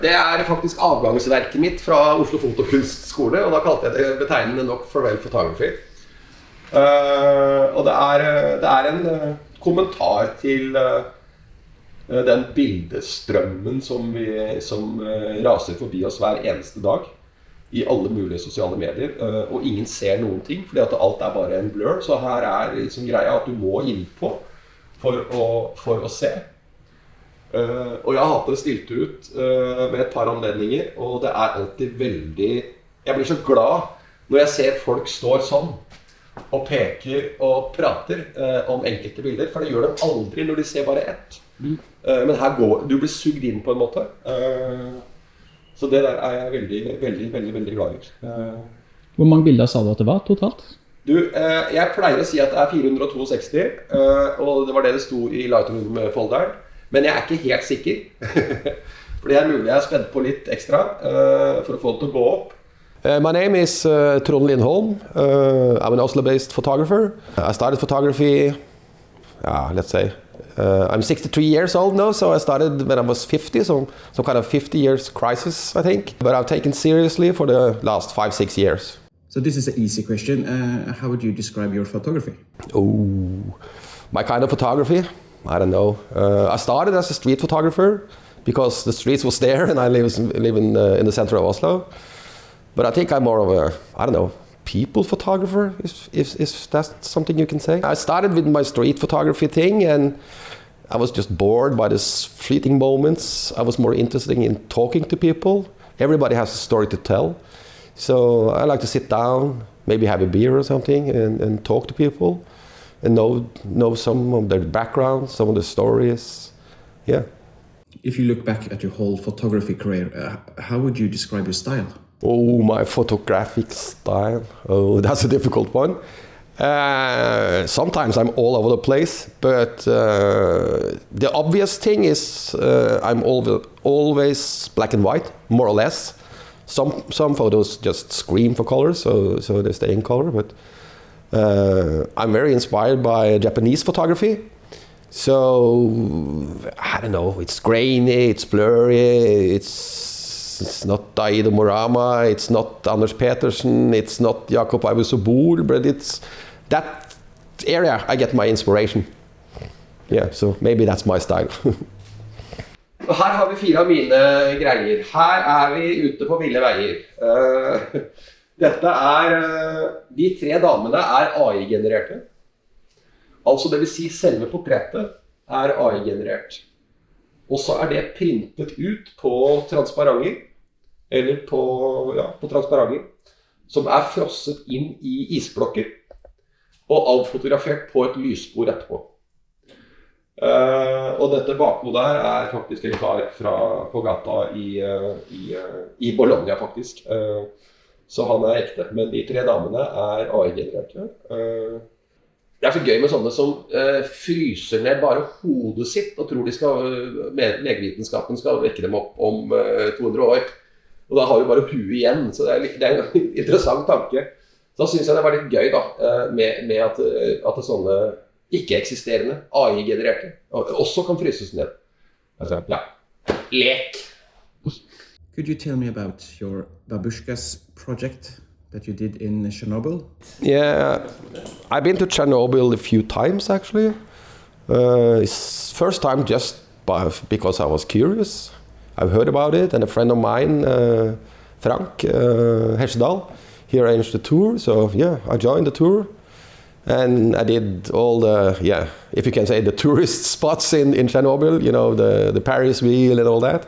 Det faktisk avgangsverket mitt fra Oslo Fotokunstskole, og da kalte jeg det betegnende nok Farewell Photography. Og det en kommentar til den bildestrømmen som raser forbi oss hver eneste dag i alle mulige sosiale medier, og ingen ser noen ting, fordi at alt bare en blur, så her liksom greia at du må inn på for å se. Og jeg har hatt det stilt ut ved et par anledninger, og det alltid veldig... Jeg blir så glad når jeg ser folk står sånn, og peker og prater om enkelte bilder, for det gjør de aldri når de ser bare ett. Men her du blir sugd inn på en måte. Så det der jeg veldig glad i. Hvor mange bilder sa du at det var totalt? Jeg pleier å si at det 462, og det var det sto i Lightroom-folderen. Men jeg ikke helt sikker. For det mulig jeg spent på litt ekstra for å få det til å gå opp. My name is Trond Lindholm. I'm an Oslo-based photographer. I started photography, let's say, I'm 63 years old now, so I started when I was 50, so some kind of 50 years crisis, I think. But I've taken seriously for the last 5-6 years. So this is an easy question. How would you describe your photography? Oh, my kind of photography? I don't know. I started as a street photographer because the streets was there and I live in the center of Oslo. But I think I'm more of a, I don't know, people photographer, if that's something you can say. I started with my street photography thing and I was just bored by these fleeting moments. I was more interested in talking to people. Everybody has a story to tell. So I like to sit down, maybe have a beer or something and talk to people and know some of their background, some of the stories. Yeah. If you look back at your whole photography career, how would you describe your style? Oh, my photographic style. Oh, that's a difficult one. Sometimes I'm all over the place, but the obvious thing is I'm always black and white, more or less. Some photos just scream for color, so they stay in color, but I'm very inspired by Japanese photography. So, I don't know, it's grainy, it's blurry, it's not Daido Morama, it's not Anders Petersen, it's not Jakob Ivesobol, but it's that area I get my inspiration. Yeah, so maybe that's my style. Og her har vi 4 av mine greier. Her vi ute på ville veier. Dette de 3 damene AI-genererte. Altså det vil si selve portrettet AI-generert. Og så det printet ut på transparenter, eller på transparenter, som frosset inn i isblokker, og avfotografert på et lysspor etterpå. Og dette bakhodet her faktisk en kar på gata i Bologna faktisk. Så han ekte, men de 3 damene AI-genererte. Det så gøy med sånne som fryser ned bare hodet sitt og tror legevitenskapen skal vekke dem opp om 200 år. Og da har du bare huet igjen, så det en interessant tanke. Så da synes jeg det var litt gøy da, med at sånne ikke-eksisterende, AI-genererte, også kan fryses ned. Altså, ja, lek. Could you tell me about your babushkas project that you did in Chernobol? Yeah, I've been to Chernobol a few times actually. First time just because I was curious. I've heard about it, and a friend of mine, Frank Hesjedal, he arranged the tour, so yeah, I joined the tour. And I did all the, if you can say, the tourist spots in Chernobol, you know, the Paris wheel and all that.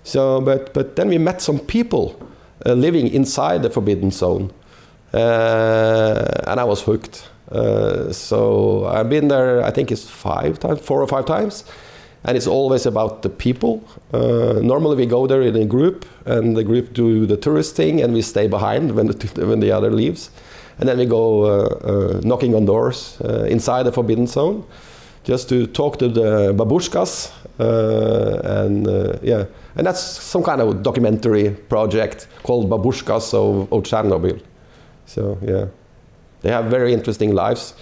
So, but then we met some people living inside the forbidden zone, and I was hooked. So I've been there, I think it's 4 or 5 times, and it's always about the people. Normally we go there in a group, and the group do the tourist thing, and we stay behind when the other leaves. And then we go knocking on doors inside the forbidden zone, just to talk to the babushkas, and that's some kind of documentary project called Babushkas of Chernobyl. So yeah, they have very interesting lives.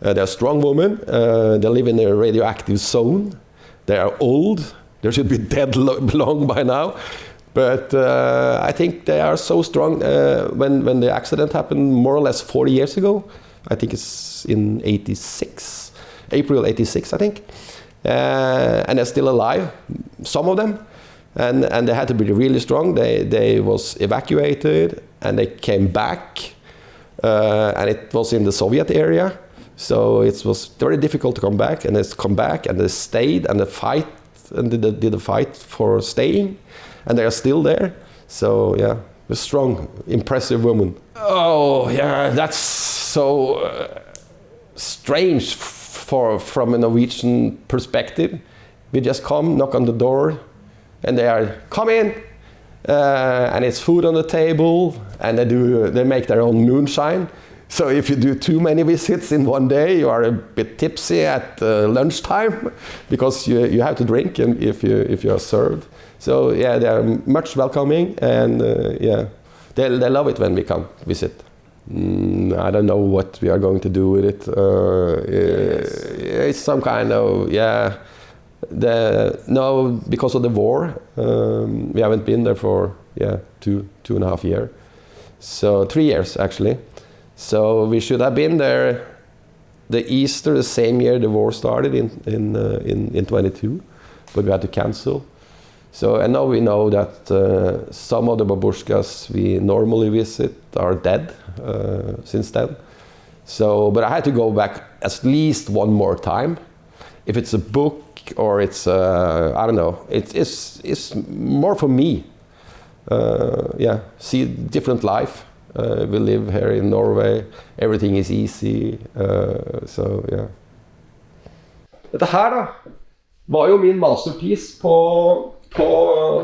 They're strong women. They live in a radioactive zone. They are old. They should be dead long by now. But I think they are so strong. When the accident happened more or less 40 years ago, I think it's in 86, April 86, I think. And they're still alive, some of them. And they had to be really strong. They was evacuated and they came back. And it was in the Soviet area. So it was very difficult to come back. And they come back and they stayed and they fight and did a fight for staying. And they are still there. So yeah, a strong, impressive woman. Oh yeah, that's so strange from a Norwegian perspective. We just come, knock on the door, and they are, come in, and it's food on the table, and they make their own moonshine. So if you do too many visits in one day, you are a bit tipsy at lunchtime, because you have to drink and if you are served. So yeah, they are much welcoming, and yeah, they love it when we come visit. I don't know what we are going to do with it. It's some kind of, yeah. No, because of the war, we haven't been there for two and a half years. So 3 years actually. So we should have been there the Easter the same year the war started in 22, but we had to cancel. So and now we know that some of the babushkas we normally visit are dead since then. So, but I had to go back at least one more time. If it's a book or it's I don't know, it's more for me. Yeah, see different life. We live here in Norway. Everything is easy. So yeah. Dette her da var jo min masterpiece på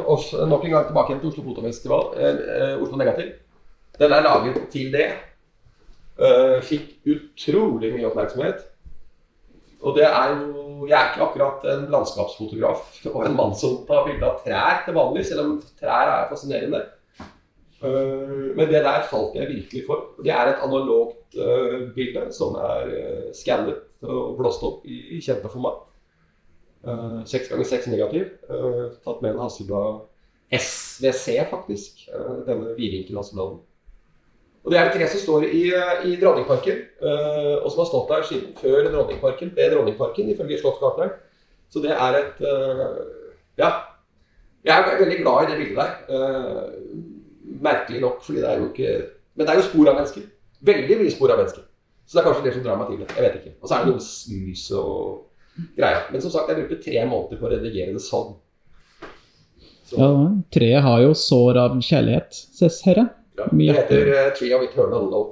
oss nok en gang tilbake igjen til Oslo Fotofestival, Oslo Negativ. Den er laget til det. Fikk utrolig mye oppmerksomhet. Og det er jo, jeg er ikke akkurat en landskapsfotograf og en mann som tar bilder av trær til vanlig, selv om trær er fascinerende. Men det der falt jeg virkelig for. Det er et analogt bilde som er skannet og blåst opp i kjempeformat. 6x6 negativ, tatt med en Hasselblad SVC faktisk, denne vidvinkel Hasselbladen. Og det er et tre som står i Dronningparken, og som har stått der siden før Dronningparken, det er Dronningparken ifølge Slottskarteren. Så det er et, ja, jeg er veldig glad i det bildet der. Merkelig nok, fordi det er jo ikke, men det er jo spor av mennesker, veldig mye spor av mennesker. Så det er kanskje det som drar meg til det, jeg vet ikke. Og så er det noe lys og greier. Men som sagt, jeg brukte 3 måneder på å redigere det sånn. Så. Ja, treet har jo sår av kjærlighet, ses her. Ja, det heter Tree of Eternal Love.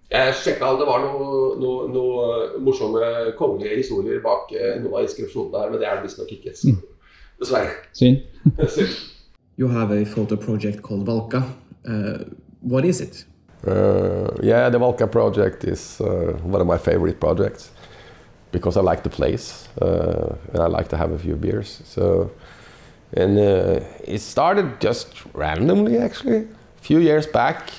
Jeg sjekket om det var noe morsomme kongelige historier bak noen av inskripsjonene her, men det er det visst nok ikke. Dessverre. Synd. You have a photo project called Valka. What is it? Yeah, the Valka project is one of my favorite projects because I like the place and I like to have a few beers. So, and it started just randomly actually. A few years back,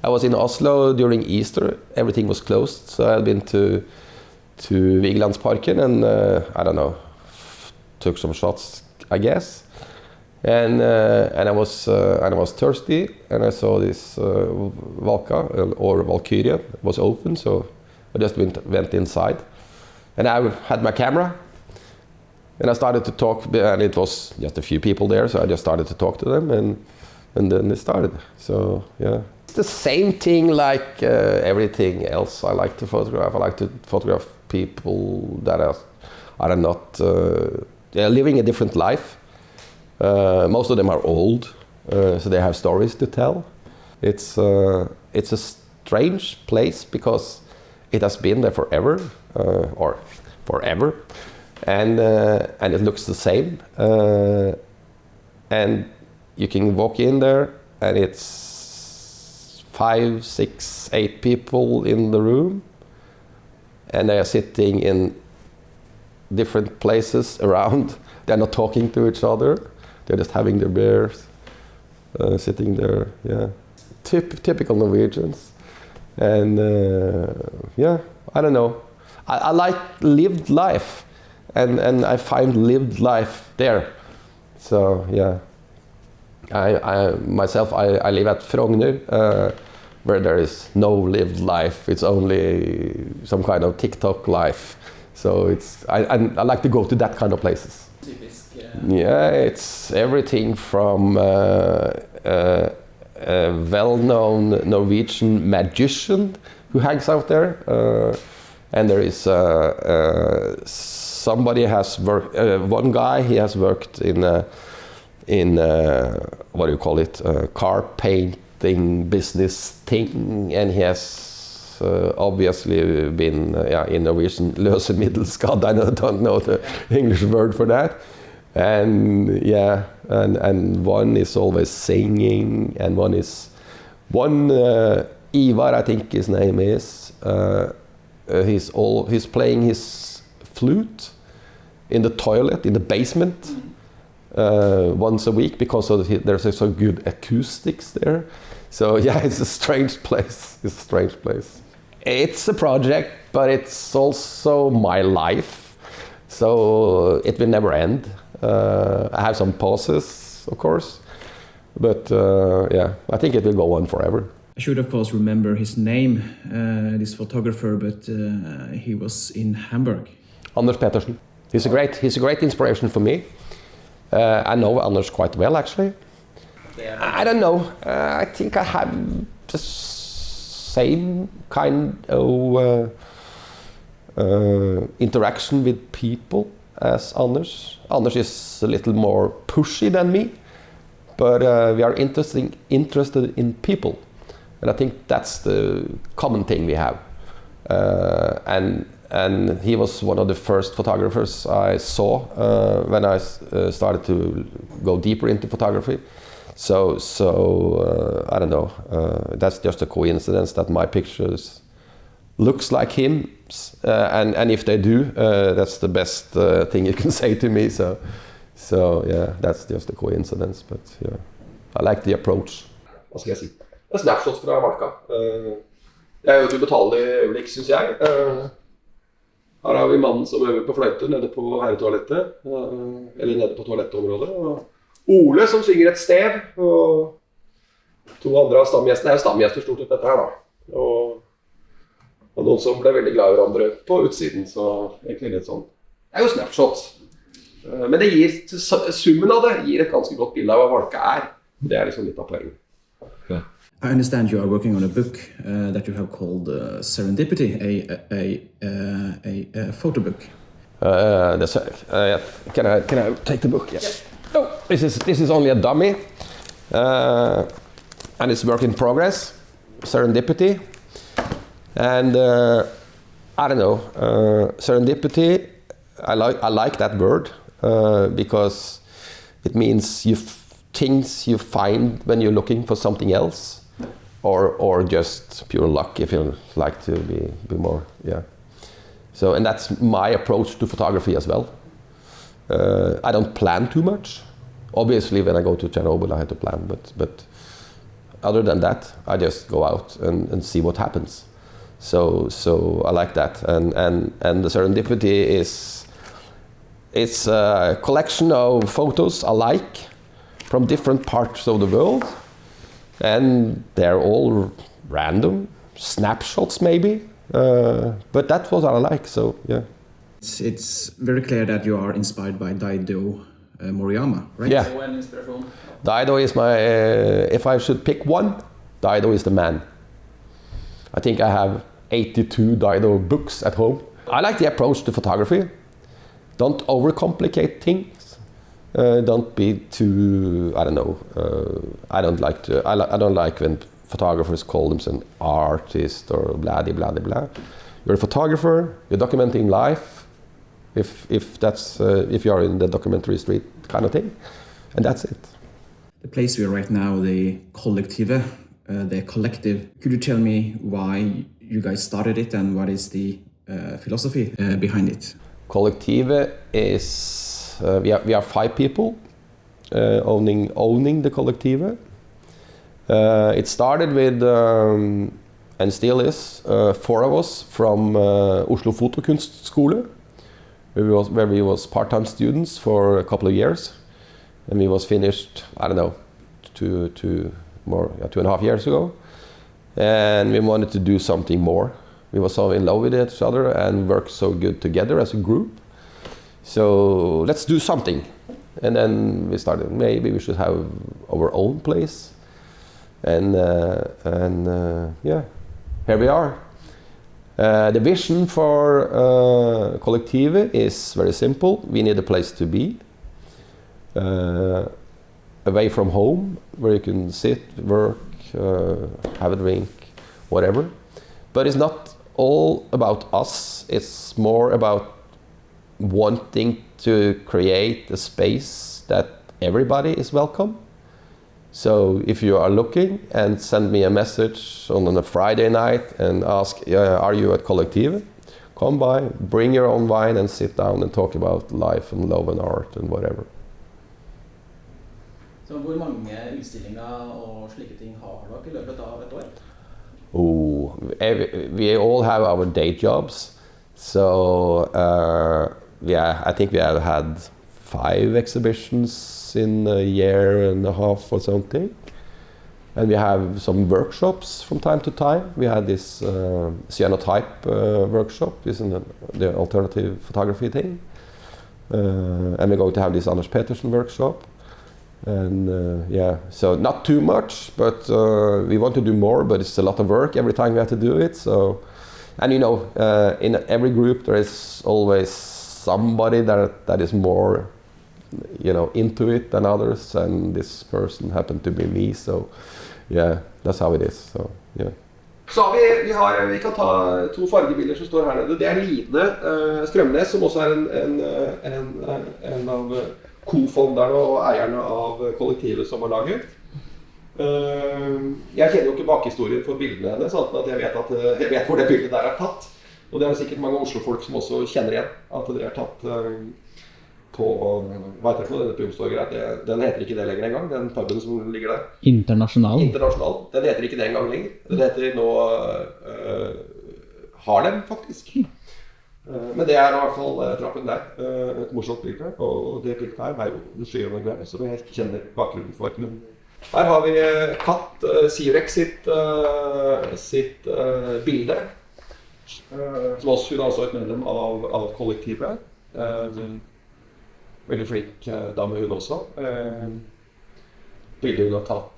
I was in Oslo during Easter. Everything was closed, so I had been to Vigelandsparken and I don't know, took some shots, I guess. And I was thirsty, and I saw this Valka or Valkyria was open, so I just went inside, and I had my camera, and I started to talk, and it was just a few people there, so I just started to talk to them, and then it started. So yeah, it's the same thing like everything else. I like to photograph. I like to photograph people that are not they're living a different life. Most of them are old, so they have stories to tell. It's a strange place because it has been there forever, and it looks the same. And you can walk in there, and it's 5, 6, 8 people in the room, and they are sitting in different places around. They're not talking to each other. They're just having their beers, sitting there, yeah. Typical Norwegians. And yeah, I don't know. I like lived life. and I find lived life there. So yeah, I myself I live at Frogner, where there is no lived life. It's only some kind of TikTok life. So I like to go to that kind of places. Yeah, it's everything from a well-known Norwegian magician who hangs out there, and there is somebody has worked. One guy, he has worked in what do you call it, car painting business thing, and he has obviously been in Norwegian løse middelskadd. I don't know the English word for that. And one is always singing, and Ivar, I think his name is. He's playing his flute in the toilet in the basement once a week because there's so good acoustics there. So yeah, it's a strange place. It's a project, but it's also my life. So it will never end. I have some pauses, of course, but I think it will go on forever. I should of course remember his name, this photographer, but he was in Hamburg. Anders Petersen. He's a great inspiration for me. I know Anders quite well, actually. I don't know. I think I have the same kind of interaction with people as Anders. Anders is a little more pushy than me, but we are interested in people, and I think that's the common thing we have. And he was one of the first photographers I saw when I started to go deeper into photography. So I don't know. That's just a coincidence that my pictures looks like him, and if they do, that's the best thing you can say to me. So yeah, that's just a coincidence. But yeah, I like the approach. Hva skal jeg si? Det er snapshots fra Marka. Det er jo et ubetalelig øyeblikk, synes jeg. Her har vi mannen som øver på fløyte nede på herretoalettet, eller nede på toalettområdet. Og Ole som synger et stev, og to andre av stamgjestene. Det er stamgjester stort sett dette her da. Og noen som ble veldig glad i hverandre på utsiden, så egentlig litt sånn. Det er jo snapshot. Men det summen av det gir et ganske godt bilde av hva Marka er. Det er liksom litt av poenget. Ja. I understand you are working on a book that you have called Serendipity, a photo book. Can I take the book? Yes. Oh, this is only a dummy, and it's work in progress. Serendipity, and I don't know. Serendipity. I like that word because it means things you find when you're looking for something else. Or just pure luck, if you like to be more, yeah. So, and that's my approach to photography as well. I don't plan too much. Obviously, when I go to Chernobol, I had to plan, but other than that, I just go out and see what happens. So I like that, and the Serendipity it's a collection of photos I like from different parts of the world. And they're all random snapshots, maybe, but that's what I like. So yeah, it's very clear that you are inspired by Daido Moriyama, right? Yeah, Daido is my. If I should pick one, Daido is the man. I think I have 82 Daido books at home. I like the approach to photography. Don't overcomplicate things. Don't be too, I don't know, I don't like when photographers call themselves an artist or blah blah blah blah. You're a photographer, you're documenting life, if you are in the documentary street kind of thing, and that's it. The place we are right now, the collective, could you tell me why you guys started it and what is the philosophy behind it? Collective is we are 5 people owning the Collective. It started with and still is 4 of us from Oslo Fotokunstskole, where we was part-time students for a couple of years, and we was finished, I don't know, 2.5 years ago, and we wanted to do something more. We were so in love with each other and worked so good together as a group. So let's do something. And then we started, maybe we should have our own place. And yeah, here we are. The vision for Kollektivet is very simple. We need a place to be, away from home, where you can sit, work, have a drink, whatever. But it's not all about us. It's more about wanting to create a space that everybody is welcome. So if you are looking and send me a message on a Friday night and ask, are you at Kollektivet? Come by, bring your own wine and sit down and talk about life and love and art and whatever. Så hvor mange utstillinger og slike ting har dere I løpet av et år? Oh, we all have our day jobs. So I think we have had 5 exhibitions in a year and a half or something, and we have some workshops from time to time. We had this cyanotype workshop, this is the alternative photography thing, and we're going to have this Anders Petersen workshop, and yeah, so not too much, but we want to do more, but it's a lot of work every time we have to do it. So, and you know, in every group there is always somebody that is more, you know, into it than others, and this person happened to be me, so yeah, that's how it is. So yeah. Så har vi kan ta 2 fargebilder som står her nede. Det Line Strømnes, som også en av co-fonderne og eierne av Kollektivet som har laget. Jeg kjenner jo ikke bakhistorien for bildene hennes, sånn at jeg vet hvor det bildet der tatt. Og det sikkert mange Oslo-folk som også kjenner igjen at det tatt på, hva heter det for denne pubstorget? Den heter ikke det lenger engang, den puben som ligger der. Internasjonal. Den heter ikke det engang lenger. Den heter nå Harlem, faktisk. Men det I hvert fall trappen der, et morsomt bilde. Og det bildet her jo det skyene og greier, som jeg ikke kjenner bakgrunnen for. Men her har vi Kat Sirek sitt bilde. Som også, hun også et medlem av Kollektivet. Veldig flink dame hun også. Bildet hun har tatt.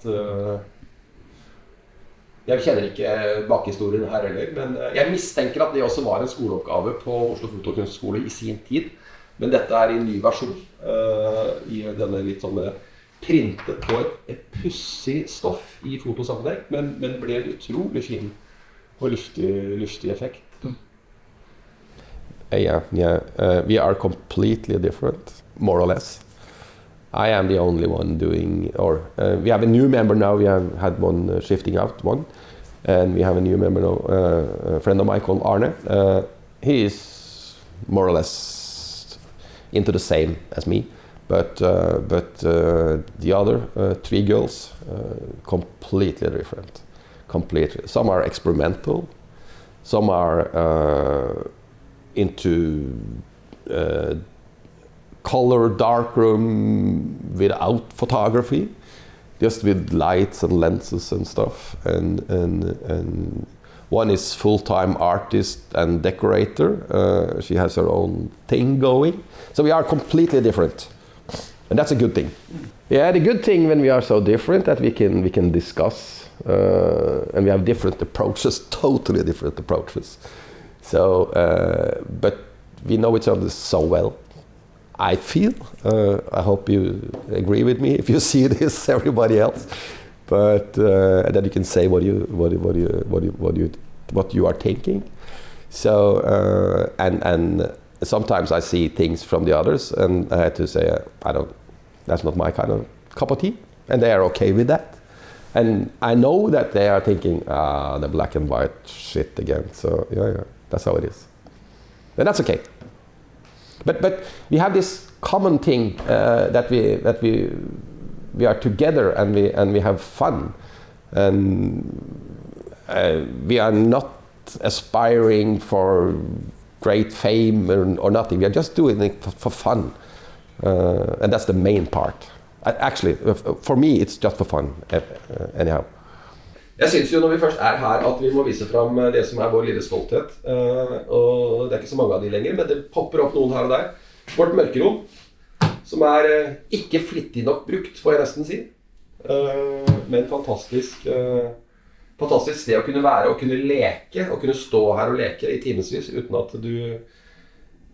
Jeg kjenner ikke bakhistorien her heller, men jeg mistenker at det også var en skoleoppgave på Oslo Fotokunstskole I sin tid. Men dette I en ny versjon. I denne litt sånn printet på et pussig stoff I fotosammenheng, men ble en utrolig fin og luftig effekt. Yeah. We are completely different, more or less. I am the only one doing, or we have a new member now. We have had one shifting out one, and we have a new member now, a friend of mine called Arne. He is more or less into the same as me, but the other 3 girls completely different. Completely. Some are experimental, some are into color darkroom without photography, just with lights and lenses and stuff. And one is full-time artist and decorator. She has her own thing going. So we are completely different, and that's a good thing. Yeah, the good thing when we are so different that we can discuss, and we have different approaches, totally different approaches. So, but we know each other so well. I feel. I hope you agree with me if you see this, everybody else. But then you can say what you are thinking. So and sometimes I see things from the others, and I had to say that's not my kind of cup of tea, and they are okay with that. And I know that they are thinking, the black and white shit again. So yeah. That's how it is, and that's okay. But we have this common thing that we are together and we have fun, and we are not aspiring for great fame or nothing. We are just doing it for fun. And that's the main part. Actually, for me, it's just for fun, anyhow. Jeg synes jo når vi først her at vi må vise frem det som vår lille stolthet. Og det ikke så mange av de lenger, men det popper opp noen her og der. Vårt mørkerom, som ikke flittig nok brukt, får jeg nesten si. Men fantastisk sted å kunne være og kunne leke, og kunne stå her og leke i timesvis uten at du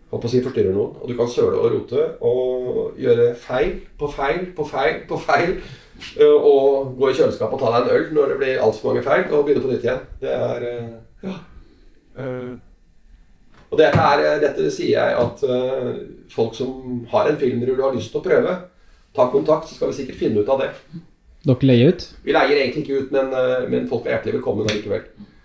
forstyrrer noen. Og du kan søle og rote og gjøre feil på feil på feil på feil. Og gå i kjøleskapet og ta deg en øl når det blir alt for mange feil, og begynne på nytt igjen. Det Og dette sier jeg at folk som har en filmrull og har lyst til å prøve, ta kontakt, så skal vi sikkert finne ut av det. Dere leier ut? Vi leier egentlig ikke ut, men folk hjertelig velkommen allikevel.